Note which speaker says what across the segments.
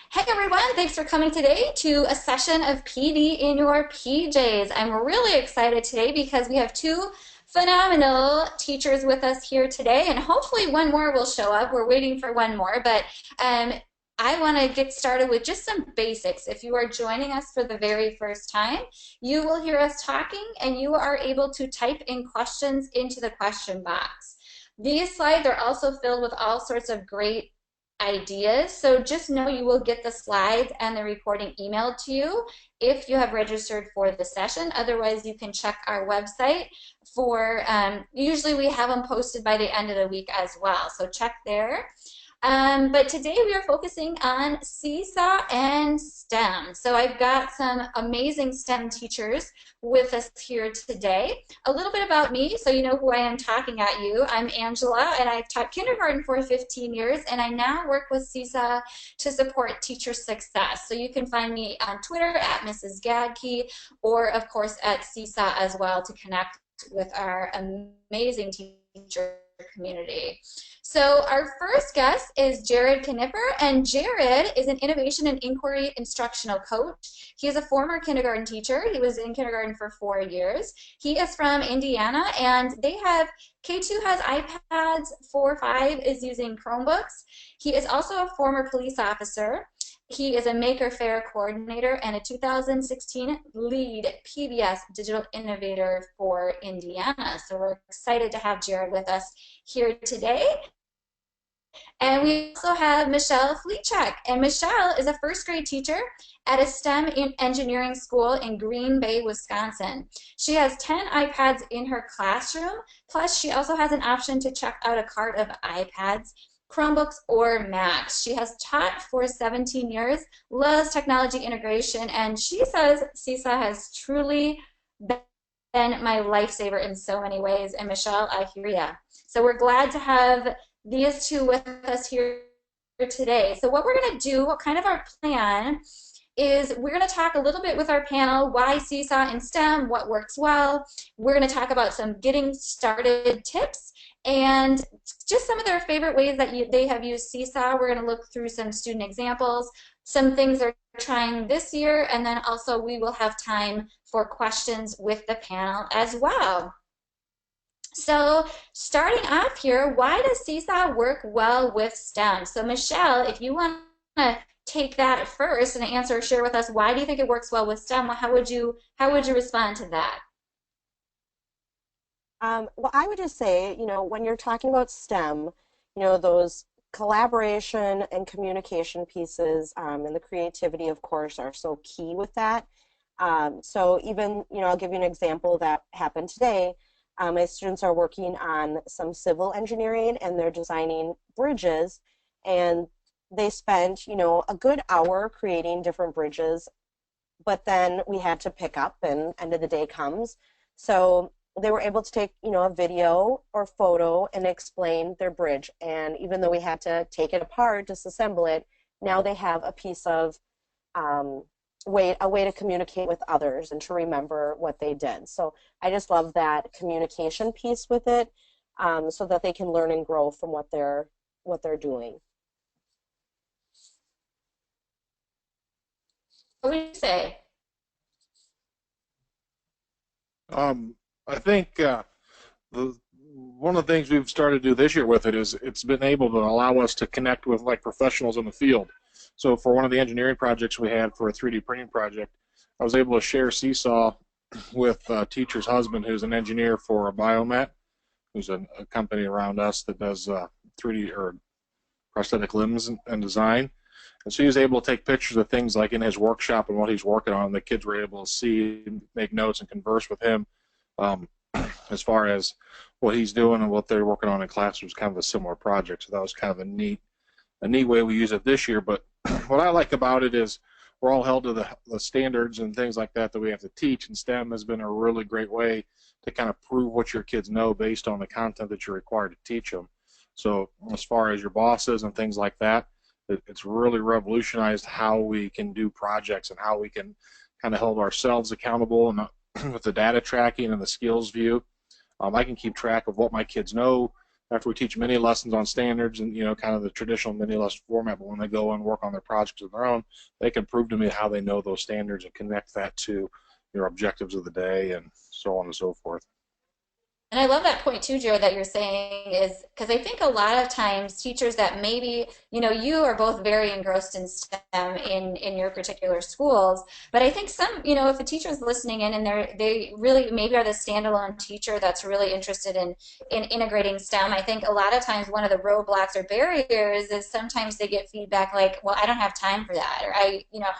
Speaker 1: Hey everyone, thanks for coming today to a session of PD in your PJs. I'm really excited today because we have two phenomenal teachers with us here today, and hopefully one more will show up. We're waiting for one more, but I want to get started with just some basics. If you are joining us for the very first time, you will hear us talking and you are able to type in questions into the question box. These slides are also filled with all sorts of great ideas. So just know you will get the slides and the recording emailed to you if you have registered for the session. Otherwise, you can check our website for, usually we have them posted by the end of the week as well. So check there. But today we are focusing on Seesaw and STEM. So I've got some amazing STEM teachers with us here today. A little bit about me, so you know who I am talking at you. I'm Angela, and I've taught kindergarten for 15 years, and I now work with Seesaw to support teacher success. So you can find me on Twitter at Mrs. Gadke, or of course at Seesaw as well to connect with our amazing teacher community. So our first guest is Jared Knipper, and Jared is an innovation and inquiry instructional coach. He is a former kindergarten teacher. He was in kindergarten for 4 years. He is from Indiana, and they have, K2 has iPads, 4-5 is using Chromebooks. He is also a former police officer. He is a Maker Faire coordinator and a 2016 lead PBS digital innovator for Indiana. So we're excited to have Jared with us here today. And we also have Michelle Flicek. And Michelle is a first grade teacher at a STEM engineering school in Green Bay, Wisconsin. She has 10 iPads in her classroom, plus she also has an option to check out a cart of iPads, Chromebooks, or Macs. She has taught for 17 years, loves technology integration, and she says Seesaw has truly been my lifesaver in so many ways. And Michelle, I hear ya. So we're glad to have these two with us here today. So what we're going to do, what kind of our plan is we're going to talk a little bit with our panel, why Seesaw in STEM, what works well. We're going to talk about some getting started tips and just some of their favorite ways that they have used Seesaw. We're going to look through some student examples, some things they're trying this year, and then also we will have time for questions with the panel as well. So starting off here, why does Seesaw work well with STEM? So Michelle, if you want to take that first and share with us, why do you think it works well with STEM? How would you respond to that?
Speaker 2: Well, I would just say, when you're talking about STEM, those collaboration and communication pieces and the creativity, of course, are so key with that. So even, I'll give you an example that happened today. My students are working on some civil engineering and they're designing bridges, and they spent, a good hour creating different bridges, but then we had to pick up and end of the day comes. So they were able to take, a video or photo and explain their bridge. And even though we had to take it apart, disassemble it, now they have a piece of a way to communicate with others and to remember what they did. So I just love that communication piece with it, so that they can learn and grow from what they're doing.
Speaker 1: What would you say?
Speaker 3: I think one of the things we've started to do this year with it is it's been able to allow us to connect with like professionals in the field. So for one of the engineering projects we had for a 3D printing project, I was able to share Seesaw with a teacher's husband, who's an engineer for a Biomet, who's a company around us that does 3D or prosthetic limbs and design. And so he was able to take pictures of things like in his workshop and what he's working on. The kids were able to see, make notes, and converse with him as far as what he's doing and what they're working on in class. Was kind of a similar project, so that was kind of a neat way we use it this year. But what I like about it is we're all held to the standards and things like that we have to teach, and STEM has been a really great way to kind of prove what your kids know based on the content that you're required to teach them. So as far as your bosses and things like that, it's really revolutionized how we can do projects and how we can kind of hold ourselves accountable, and with the data tracking and the skills view, I can keep track of what my kids know, after we teach mini lessons on standards and, kind of the traditional mini lesson format, but when they go and work on their projects of their own, they can prove to me how they know those standards and connect that to your objectives of the day and so on and so forth.
Speaker 1: And I love that point too, Jared, that you're saying is because I think a lot of times teachers that maybe, you are both very engrossed in STEM in your particular schools, but I think some, if a teacher is listening in and they really maybe are the standalone teacher that's really interested in integrating STEM, I think a lot of times one of the roadblocks or barriers is sometimes they get feedback like, well, I don't have time for that, or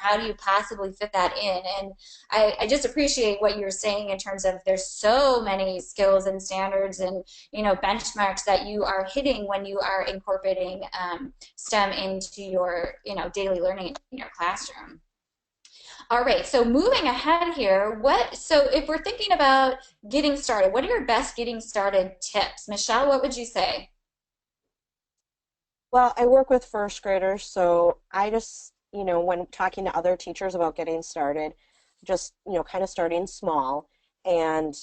Speaker 1: how do you possibly fit that in? And I just appreciate what you're saying in terms of there's so many skills and standards and benchmarks that you are hitting when you are incorporating STEM into your daily learning in your classroom. All right, so moving ahead here, so if we're thinking about getting started, what are your best getting started tips? Michelle, what would you say?
Speaker 2: Well, I work with first graders, so I just, when talking to other teachers about getting started, just, kind of starting small and,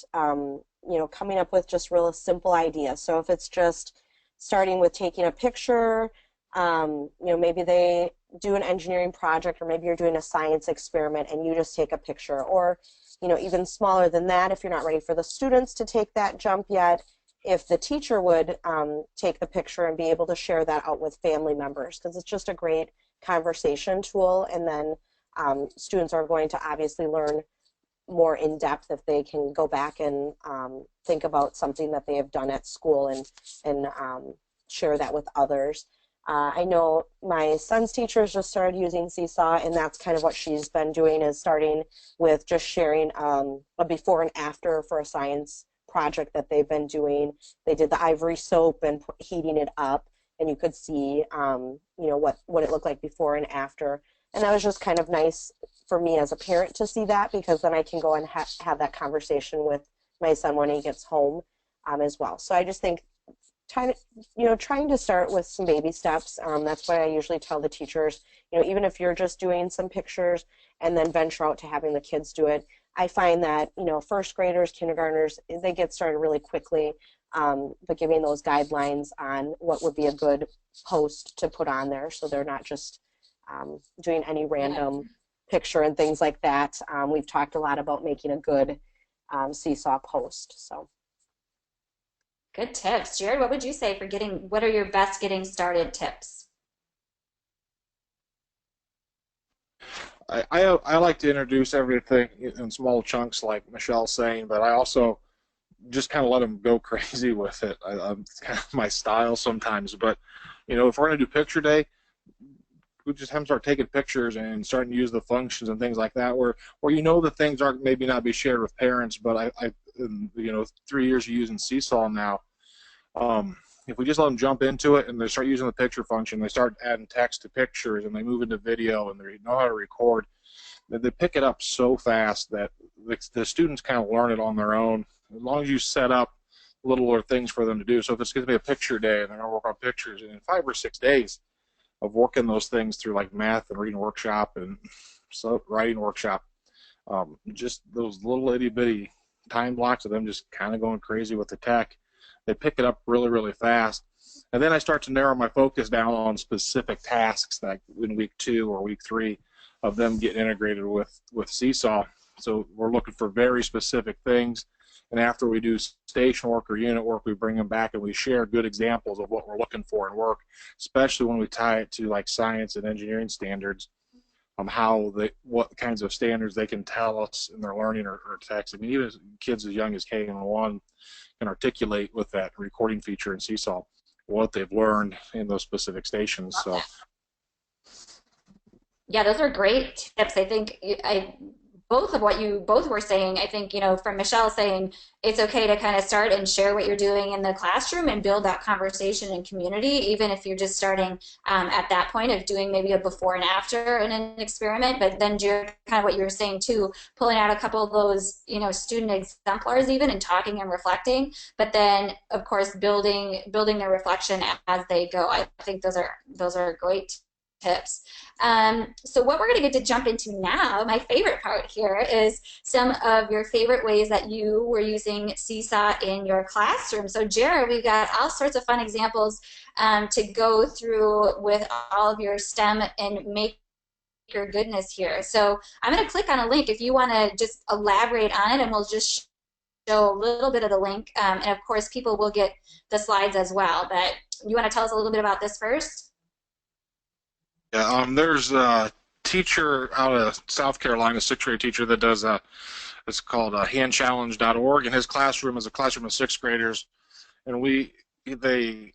Speaker 2: coming up with just real simple ideas. So if it's just starting with taking a picture, maybe they do an engineering project, or maybe you're doing a science experiment and you just take a picture, or, even smaller than that, if you're not ready for the students to take that jump yet, if the teacher would take the picture and be able to share that out with family members, because it's just a great conversation tool, and then students are going to obviously learn more in depth if they can go back and think about something that they have done at school and share that with others. I know my son's teachers just started using Seesaw, and that's kind of what she's been doing, is starting with just sharing a before and after for a science project that they've been doing. They did the ivory soap and heating it up, and you could see what it looked like before and after. And that was just kind of nice for me as a parent to see that, because then I can go and have that conversation with my son when he gets home as well. So I just think trying to start with some baby steps. That's why I usually tell the teachers, even if you're just doing some pictures and then venture out to having the kids do it. I find that, first graders, kindergartners, they get started really quickly, but giving those guidelines on what would be a good post to put on there, so they're not just doing any random picture and things like that. We've talked a lot about making a good Seesaw post. So
Speaker 1: Good tips. Jared, what would you say for what are your best getting started tips?
Speaker 3: I like to introduce everything in small chunks, like Michelle's saying, but I also just kind of let them go crazy with it. It's kind of my style sometimes, but if we're going to do picture day, we just have them start taking pictures and starting to use the functions and things like that, where the things aren't maybe not be shared with parents, but I 3 years of using Seesaw now, if we just let them jump into it and they start using the picture function, they start adding text to pictures and they move into video and they know how to record, they pick it up so fast that the students kind of learn it on their own, as long as you set up littler things for them to do. So if it's going to be a picture day and they're going to work on pictures, and in 5 or 6 days of working those things through, like math and reading workshop and writing workshop, just those little itty bitty time blocks of them just kind of going crazy with the tech, they pick it up really, really fast. And then I start to narrow my focus down on specific tasks, like in week 2 or week 3 of them getting integrated with Seesaw. So we're looking for very specific things. And after we do station work or unit work, we bring them back and we share good examples of what we're looking for in work, especially when we tie it to like science and engineering standards, what kinds of standards they can tell us in their learning or text. I mean, even kids as young as K1 can articulate with that recording feature in Seesaw what they've learned in those specific stations. So,
Speaker 1: yeah, those are great tips. I think both of what you both were saying, I think, from Michelle saying it's okay to kind of start and share what you're doing in the classroom and build that conversation and community, even if you're just starting at that point of doing maybe a before and after in an experiment. But then Jared, kind of what you were saying too, pulling out a couple of those, student exemplars even and talking and reflecting, but then of course building their reflection as they go. I think those are great tips. So what we're going to get to jump into now, my favorite part here, is some of your favorite ways that you were using Seesaw in your classroom. So Jared, we've got all sorts of fun examples to go through with all of your STEM and maker goodness here. So I'm going to click on a link if you want to just elaborate on it, and we'll just show a little bit of the link. And of course, people will get the slides as well. But you want to tell us a little bit about this first?
Speaker 3: Yeah, there's a teacher out of South Carolina, a sixth grade teacher that does it's called handchallenge.org, and his classroom is a classroom of sixth graders, and they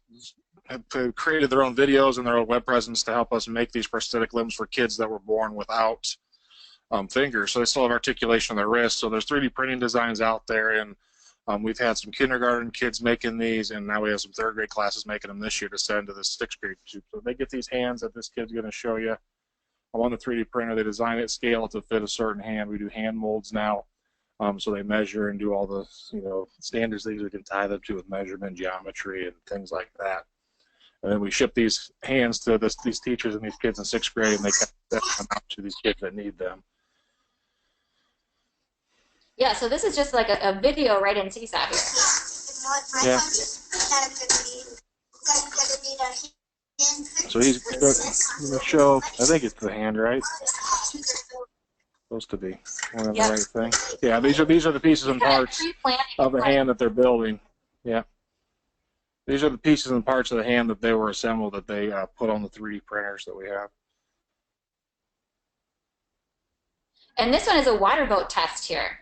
Speaker 3: have created their own videos and their own web presence to help us make these prosthetic limbs for kids that were born without fingers. So they still have articulation of their wrists. So there's 3D printing designs out there, and we've had some kindergarten kids making these, and now we have some third grade classes making them this year to send to the sixth grade. So they get these hands that this kid's going to show you on the 3D printer. They design it, scale it to fit a certain hand. We do hand molds now, so they measure and do all the standards things we can tie them to with measurement, geometry, and things like that. And then we ship these hands to these teachers and these kids in sixth grade, and they send them out to these kids that need them.
Speaker 1: Yeah, so this is just like a video right in Seesaw here.
Speaker 3: Yeah. So he's going to show, I think it's the hand, right? Supposed to be one of the right thing. Yeah, these are the pieces and parts of the hand that they're building. Yeah. These are the pieces and parts of the hand that they were assembled, that they put on the 3D printers that we have.
Speaker 1: And this one is a water boat test here.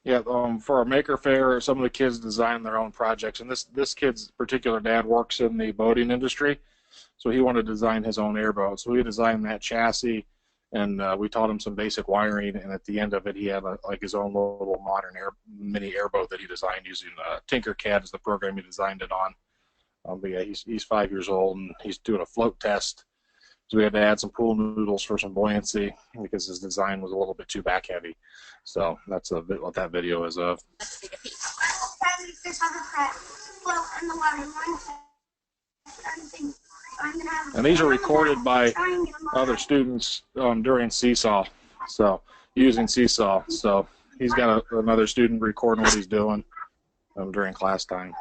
Speaker 3: Yeah, for our Maker Fair, some of the kids design their own projects, and this kid's particular dad works in the boating industry, so he wanted to design his own airboat. So we designed that chassis, and we taught him some basic wiring, and at the end of it, he had like his own little modern mini airboat that he designed using Tinkercad as the program he designed it on. But yeah, he's 5 years old, and he's doing a float test. So we had to add some pool noodles for some buoyancy because his design was a little bit too back heavy. So that's a bit what that video is of. And these are recorded by other students during Seesaw, so using Seesaw. So he's got another student recording what he's doing during class time.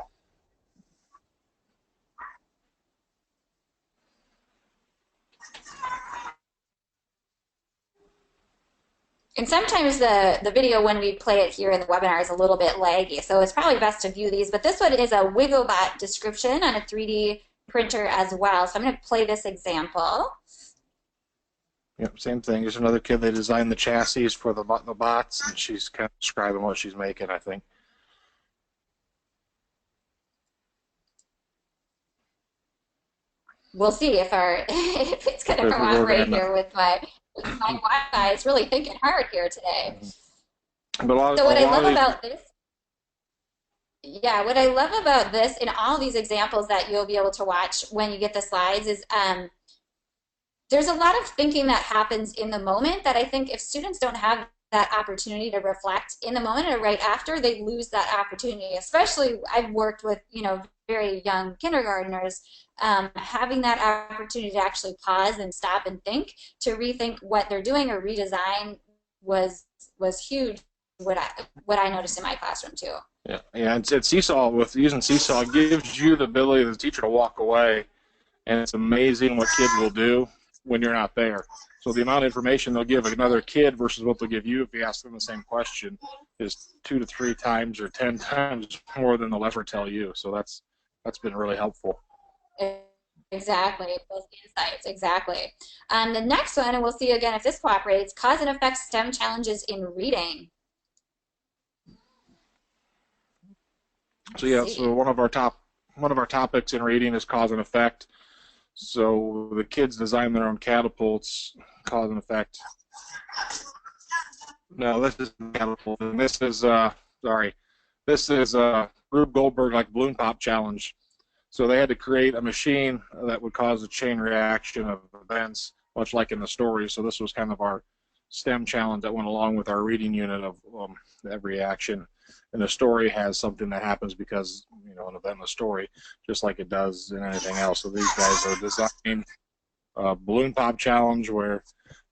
Speaker 1: And sometimes the video, when we play it here in the webinar, is a little bit laggy, so it's probably best to view these. But this one is a Wigglebot description on a 3D printer as well. So I'm going to play this example.
Speaker 3: Yep, same thing. There's another kid. They designed the chassis for the bots, and she's kind of describing what she's making, I think.
Speaker 1: We'll see if it's going to cooperate here with my Wi-Fi. It's really thinking hard here today.
Speaker 3: But
Speaker 1: so what I love about this, what I love about this in all these examples that you'll be able to watch when you get the slides is there's a lot of thinking that happens in the moment that I think if students don't have that opportunity to reflect in the moment or right after, they lose that opportunity. Especially, I've worked with very young kindergartners. Having that opportunity to actually pause and stop and think, to rethink what they're doing or redesign was huge. What I noticed in my classroom too.
Speaker 3: Yeah, and Seesaw, with using Seesaw, gives you the ability as a teacher to walk away, and it's amazing what kids will do when you're not there. So the amount of information they'll give another kid versus what they'll give you if you ask them the same question is 2 to 3 times or 10 times more than they'll ever tell you. So that's been really helpful.
Speaker 1: Exactly, those insights, exactly. The next one, and we'll see again if this cooperates, cause and effect STEM challenges in reading.
Speaker 3: So yeah, so one of our topics in reading is cause and effect. So the kids design their own catapults, cause and effect. No, this is catapult. And this is Rube Goldberg like balloon pop challenge. So they had to create a machine that would cause a chain reaction of events, much like in the story. So this was kind of our STEM challenge that went along with our reading unit of every action. And the story has something that happens because, an event in the story, just like it does in anything else. So these guys are designing a balloon pop challenge where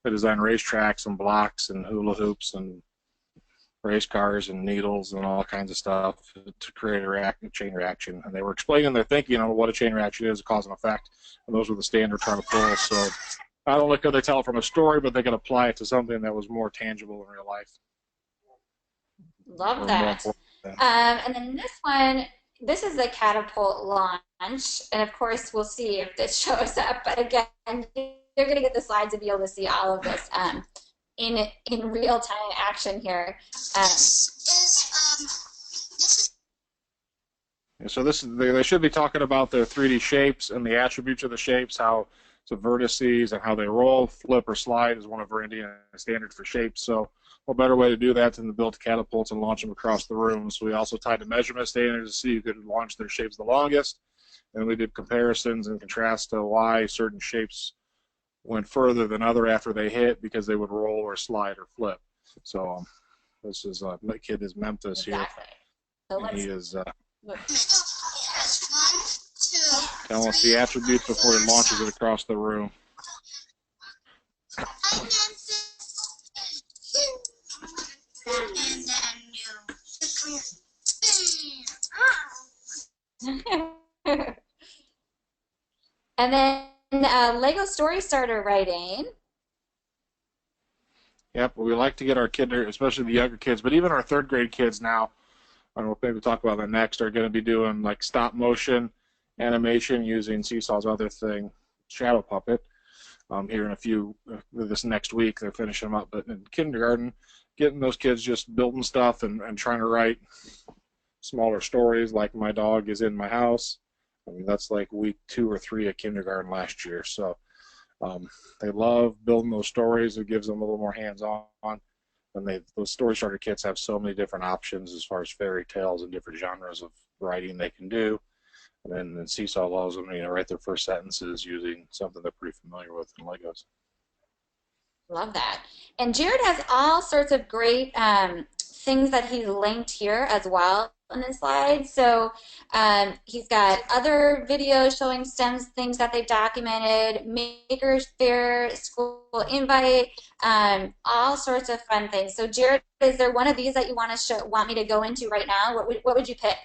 Speaker 3: they designed racetracks and blocks and hula hoops and race cars and needles and all kinds of stuff to create a chain reaction. And they were explaining their thinking on what a chain reaction is, a cause and effect, and those were the standard trying to pull. So not only could they tell it from a story, but they could apply it to something that was more tangible in real life.
Speaker 1: Love that. And then this one, this is the catapult launch, and of course we'll see if this shows up. But again, you're going to get the slides to be able to see all of this in real time action here.
Speaker 3: So this is they should be talking about their 3D shapes and the attributes of the shapes, how so vertices and how they roll, flip, or slide is one of our Indian standards for shapes. So what better way to do that than to build catapults and launch them across the room? So we also tied the measurement standards to see who could launch their shapes the longest, and we did comparisons and contrast to why certain shapes went further than other after they hit because they would roll or slide or flip. So this is the kid is Memphis here,
Speaker 1: So
Speaker 3: and he is telling us the attributes before he launches it across the room.
Speaker 1: And then Lego Story Starter writing.
Speaker 3: Yep, we like to get our kid, especially the younger kids, but even our third grade kids now, I don't know, maybe we'll talk about that next, are going to be doing like stop motion animation using Seesaw's other thing, Shadow Puppet. Here in a few, this next week, they're finishing them up. But in kindergarten, getting those kids just building stuff and trying to write smaller stories like My Dog Is in My House. I mean, that's like week 2 or 3 of kindergarten last year. So they love building those stories. It gives them a little more hands-on. And those story starter kits have so many different options as far as fairy tales and different genres of writing they can do. And then Seesaw allows them to write their first sentences using something they're pretty familiar with in Legos.
Speaker 1: Love that. And Jared has all sorts of great things that he's linked here as well on the slide. So he's got other videos showing STEM things that they've documented, Maker's Fair, school invite, all sorts of fun things. So Jared, is there one of these that you want me to go into right now? What would you pick?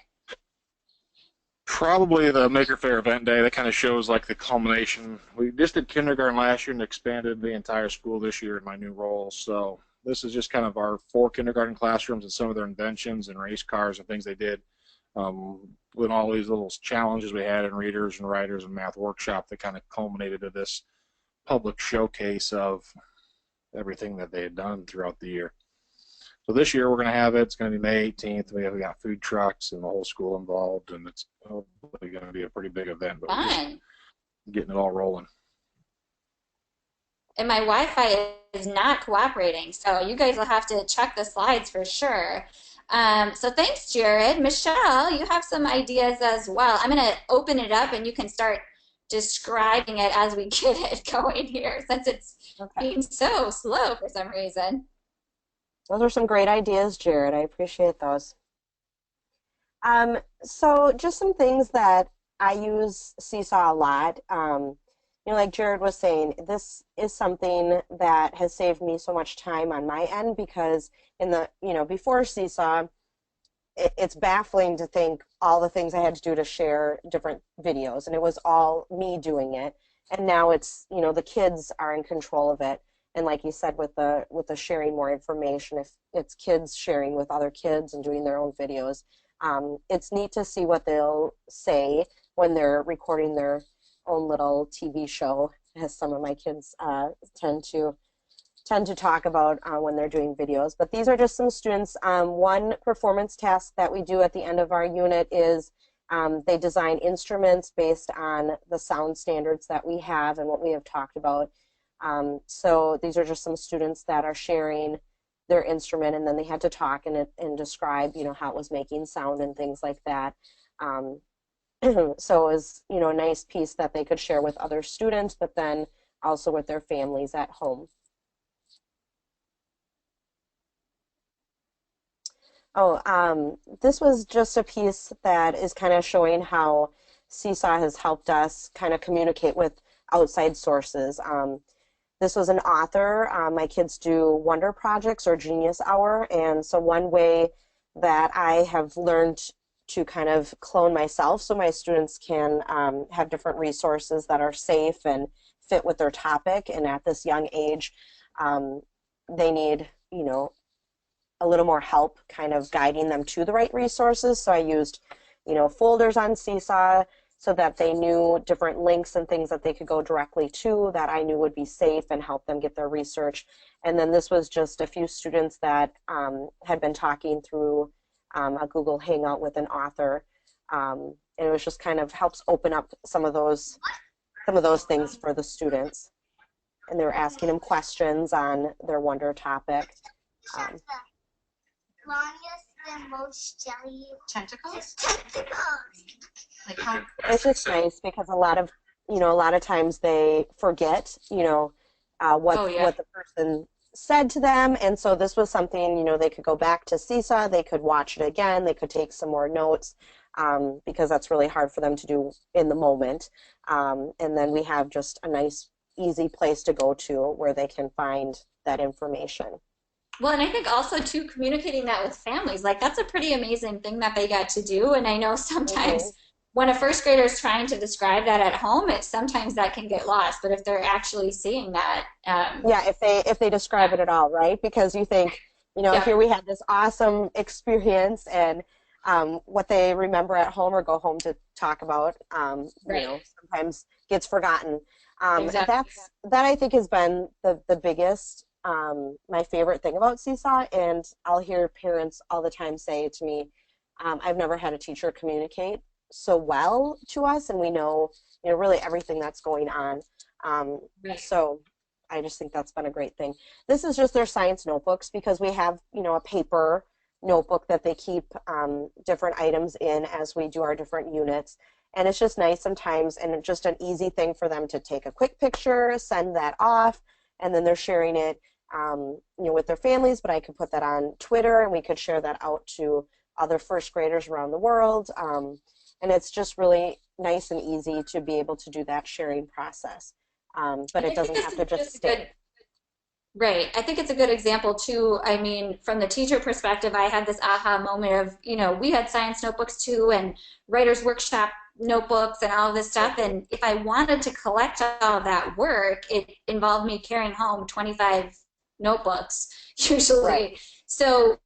Speaker 3: Probably the Maker Fair event day. That kind of shows like the culmination. We just did kindergarten last year and expanded the entire school this year in my new role. So this is just kind of our 4 kindergarten classrooms and some of their inventions and race cars and things they did. With all these little challenges we had in readers and writers and math workshop that kind of culminated to this public showcase of everything that they had done throughout the year. So this year we're going to have it. It's going to be May 18th. We got food trucks and the whole school involved, and it's hopefully going to be a pretty big event. But we're just getting it all rolling.
Speaker 1: And my Wi-Fi is not cooperating, so you guys will have to check the slides for sure. So thanks, Jared. Michelle, you have some ideas as well. I'm going to open it up, and you can start describing it as we get it going here, since it's being so slow for some reason.
Speaker 2: Those are some great ideas, Jared. I appreciate those. So just some things that I use Seesaw a lot. Like Jared was saying, this is something that has saved me so much time on my end because before Seesaw, it's baffling to think all the things I had to do to share different videos, and it was all me doing it. And now it's, the kids are in control of it. And like you said, with the sharing more information, if it's kids sharing with other kids and doing their own videos, it's neat to see what they'll say when they're recording their own little TV show, as some of my kids tend to talk about when they're doing videos. But these are just some students. One performance task that we do at the end of our unit is they design instruments based on the sound standards that we have and what we have talked about. So these are just some students that are sharing their instrument, and then they had to talk and describe, how it was making sound and things like that. So it was, a nice piece that they could share with other students, but then also with their families at home. This was just a piece that is kind of showing how Seesaw has helped us kind of communicate with outside sources. This was an author. My kids do wonder projects or genius hour, and so one way that I have learned to kind of clone myself so my students can have different resources that are safe and fit with their topic. And at this young age, they need, a little more help kind of guiding them to the right resources. So I used, folders on Seesaw so that they knew different links and things that they could go directly to that I knew would be safe and help them get their research. And then this was just a few students that had been talking through a Google Hangout with an author. And it was just kind of helps open up some of those things for the students. And they were asking them questions on their wonder topic.
Speaker 4: Longest and most jelly
Speaker 1: Tentacles?
Speaker 4: tentacles.
Speaker 1: Like how?
Speaker 2: It's just nice because a lot of times they forget, what
Speaker 1: Oh, yeah.
Speaker 2: what the person said to them, and so this was something, they could go back to Seesaw, they could watch it again, they could take some more notes, because that's really hard for them to do in the moment. And then we have just a nice, easy place to go to where they can find that information.
Speaker 1: Well, and I think also too communicating that with families, like that's a pretty amazing thing that they got to do. And I know
Speaker 2: Mm-hmm.
Speaker 1: sometimes when a first grader is trying to describe that at home, sometimes that can get lost. But if they're actually seeing that,
Speaker 2: Yeah, if they describe
Speaker 1: yeah,
Speaker 2: it at all, right? Because you think,
Speaker 1: yeah,
Speaker 2: here we had this awesome experience, and what they remember at home or go home to talk about,
Speaker 1: right,
Speaker 2: sometimes gets forgotten.
Speaker 1: exactly.
Speaker 2: That I think has been the biggest, my favorite thing about Seesaw, and I'll hear parents all the time say to me, I've never had a teacher communicate so well to us, and we know, really everything that's going on.
Speaker 1: Right.
Speaker 2: So I just think that's been a great thing. This is just their science notebooks because we have, a paper notebook that they keep different items in as we do our different units. And it's just nice sometimes and just an easy thing for them to take a quick picture, send that off, and then they're sharing it, with their families. But I could put that on Twitter and we could share that out to other first graders around the world. And it's just really nice and easy to be able to do that sharing process. But
Speaker 1: And
Speaker 2: it
Speaker 1: I think
Speaker 2: doesn't
Speaker 1: it's
Speaker 2: have to just
Speaker 1: just a good,
Speaker 2: stay.
Speaker 1: right. I think it's a good example too. I mean, from the teacher perspective, I had this aha moment of, we had science notebooks too and writers workshop notebooks and all of this stuff.
Speaker 2: Mhm.
Speaker 1: And if I wanted to collect all of that work, it involved me carrying home 25 notebooks
Speaker 2: Right.
Speaker 1: usually. So,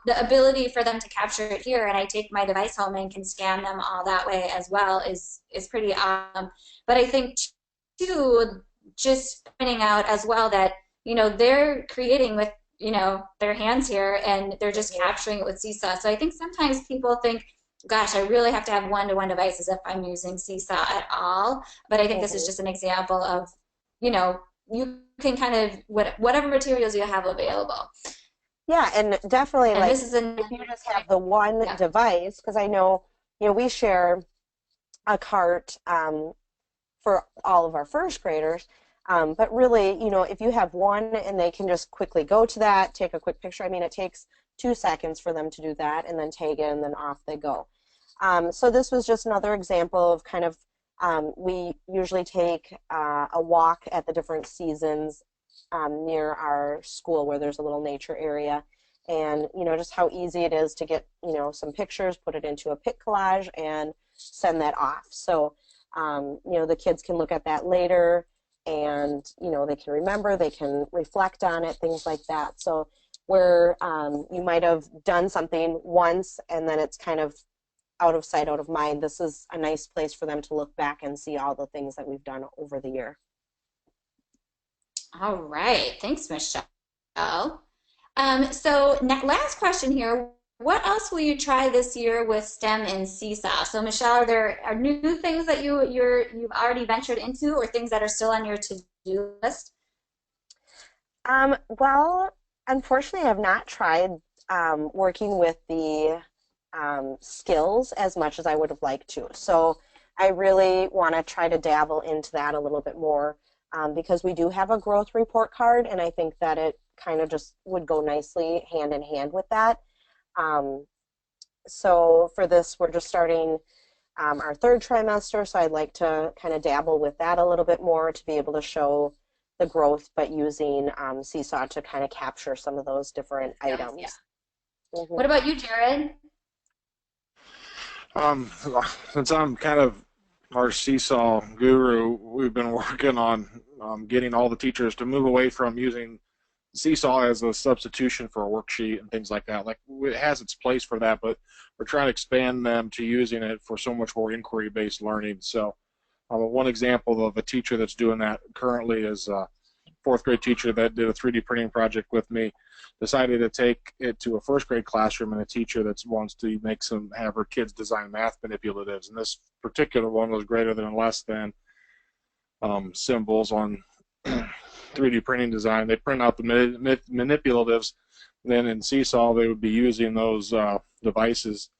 Speaker 1: the ability for them to capture it here and I take my device home and can scan them all that way as well is pretty awesome. But I think too, just pointing out as well that they're creating with, their hands here and they're just
Speaker 2: Mhm.
Speaker 1: capturing it with Seesaw. So I think sometimes people think, gosh, I really have to have one-to-one devices if I'm using Seesaw at all. But I think this is
Speaker 2: Mhm.
Speaker 1: just an example of, you can kind of, whatever materials you have available.
Speaker 2: Yeah, and definitely
Speaker 1: And
Speaker 2: like
Speaker 1: this is another,
Speaker 2: if you just have the one
Speaker 1: yeah,
Speaker 2: device, because I know, we share a cart for all of our first graders. But really, if you have one and they can just quickly go to that, take a quick picture, I mean, it takes 2 seconds for them to do that and then tag in and then off they go. So this was just another example of kind of, we usually take a walk at the different seasons near our school where there's a little nature area. And, just how easy it is to get, some pictures, put it into a pic collage and send that off. So, the kids can look at that later and, they can remember, they can reflect on it, things like that. So where you might have done something once and then it's kind of out of sight, out of mind, this is a nice place for them to look back and see all the things that we've done over the year.
Speaker 1: all right. Thanks, Michelle. So last question here. What else will you try this year with STEM and Seesaw? So Michelle, are there are new things that you've already ventured into or things that are still on your to-do list?
Speaker 2: Well, unfortunately, I've not tried working with the skills as much as I would have liked to. So I really want to try to dabble into that a little bit more because we do have a growth report card, and I think that it kind of just would go nicely hand in hand with that. Um, so for this, we're just starting our third trimester, so I'd like to kind of dabble with that a little bit more to be able to show the growth, but using Seesaw to kind of capture some of those different items.
Speaker 1: Yeah.
Speaker 2: Mm-hmm.
Speaker 1: What about you, Jared?
Speaker 3: Um, since I'm kind of our Seesaw guru, we've been working on getting all the teachers to move away from using Seesaw as a substitution for a worksheet and things like that. Like, it has its place for that, but we're trying to expand them to using it for so much more inquiry-based learning. So one example of a teacher that's doing that currently is a fourth grade teacher that did a 3D printing project with me, decided to take it to a first grade classroom, and a teacher that wants to have her kids design math manipulatives. And this particular one was greater than and less than symbols on 3D printing design. They print out the manipulatives. Then in Seesaw, they would be using those devices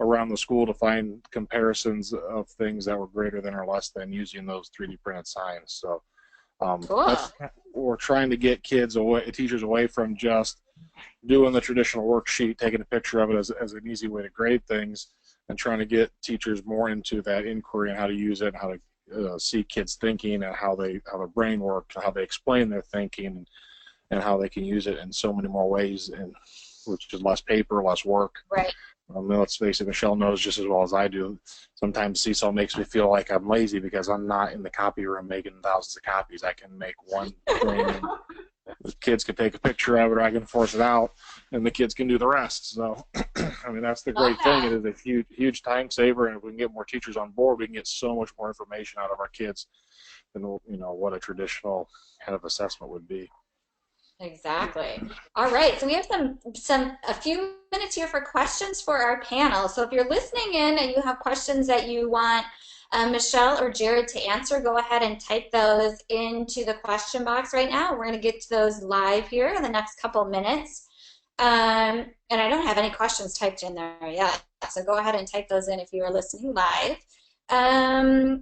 Speaker 3: around the school to find comparisons of things that were greater than or less than using those 3D printed signs. So
Speaker 1: Cool.
Speaker 3: we're trying to get teachers away from just doing the traditional worksheet, taking a picture of it as an easy way to grade things, and trying to get teachers more into that inquiry and how to use it, and how to see kids thinking, and how their brain works, how they explain their thinking, and how they can use it in so many more ways, and which is less paper, less work.
Speaker 1: Right.
Speaker 3: Let's face it, Michelle knows just as well as I do. Sometimes Seesaw makes me feel like I'm lazy because I'm not in the copy room making thousands of copies. I can make one thing, and the kids can take a picture of it, or I can force it out, and the kids can do the rest. So, I mean, that's the great thing. It is a huge, huge time saver, and if we can get more teachers on board, we can get so much more information out of our kids than what a traditional kind of assessment would be.
Speaker 1: Exactly. All right. So we have a few minutes here for questions for our panel. So if you're listening in and you have questions that you want Michelle or Jared to answer, go ahead and type those into the question box right now. We're going to get to those live here in the next couple minutes. And I don't have any questions typed in there yet. So go ahead and type those in if you are listening live. I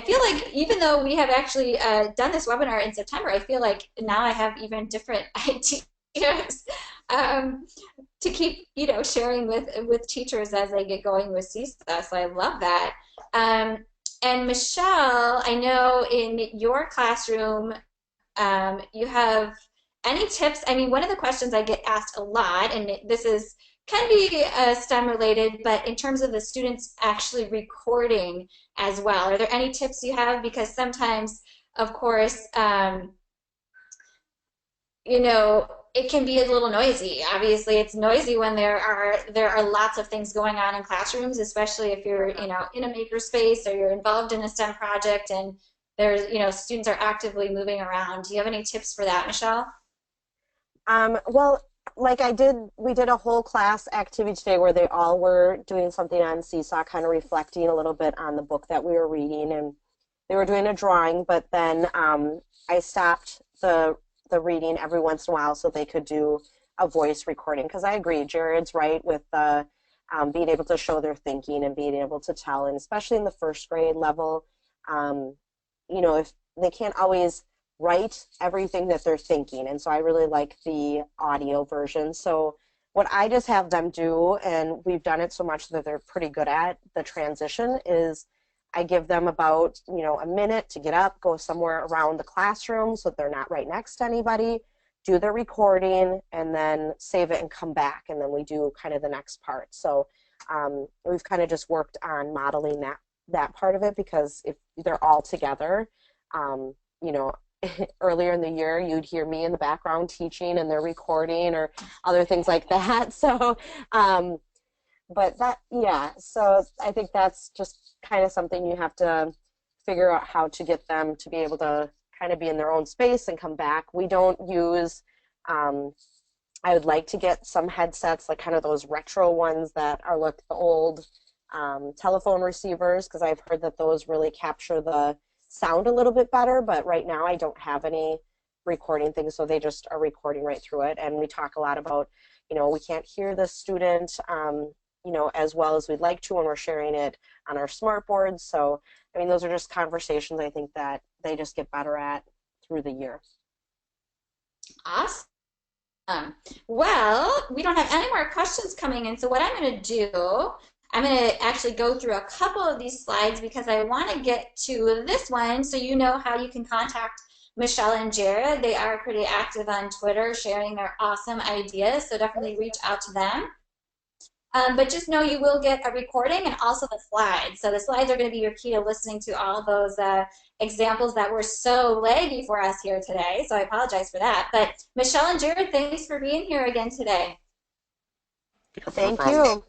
Speaker 1: feel like, even though we have actually done this webinar in September, I feel like now I have even different ideas to keep sharing with teachers as they get going with Seesaw. So I love that. And Michelle, I know in your classroom you have any tips. I mean, one of the questions I get asked a lot, and this can be STEM related, but in terms of the students actually recording as well, are there any tips you have? Because sometimes, of course, it can be a little noisy. Obviously, it's noisy when there are lots of things going on in classrooms, especially if you're in a makerspace or you're involved in a STEM project and there's students are actively moving around. Do you have any tips for that, Michelle?
Speaker 2: Well, like we did a whole class activity today where they all were doing something on Seesaw, kind of reflecting a little bit on the book that we were reading, and they were doing a drawing, but then I stopped the reading every once in a while so they could do a voice recording, because I agree, Jared's right with being able to show their thinking and being able to tell, and especially in the first grade level, if they can't always write everything that they're thinking, and so I really like the audio version. So what I just have them do, and we've done it so much that they're pretty good at the transition, is I give them about a minute to get up, go somewhere around the classroom so that they're not right next to anybody, do the recording, and then save it and come back, and then we do kind of the next part. So we've kind of just worked on modeling that part of it, because if they're all together, earlier in the year, you'd hear me in the background teaching and they're recording or other things like that. So, so I think that's just kind of something you have to figure out, how to get them to be able to kind of be in their own space and come back. We don't use, I would like to get some headsets, like kind of those retro ones that are like the old telephone receivers, because I've heard that those really capture the sound a little bit better, but right now I don't have any recording things, so they just are recording right through it. And we talk a lot about, we can't hear the student, as well as we'd like to when we're sharing it on our smart boards. So, I mean, those are just conversations I think that they just get better at through the year.
Speaker 1: Awesome. Well, we don't have any more questions coming in, so what I'm going to do I'm going to actually go through a couple of these slides because I want to get to this one so you know how you can contact Michelle and Jared. They are pretty active on Twitter sharing their awesome ideas, so definitely reach out to them. But just know you will get a recording and also the slides. So the slides are going to be your key to listening to all those examples that were so laggy for us here today. So I apologize for that. But Michelle and Jared, thanks for being here again today.
Speaker 3: Yeah, no
Speaker 2: Thank
Speaker 3: problem.
Speaker 2: you.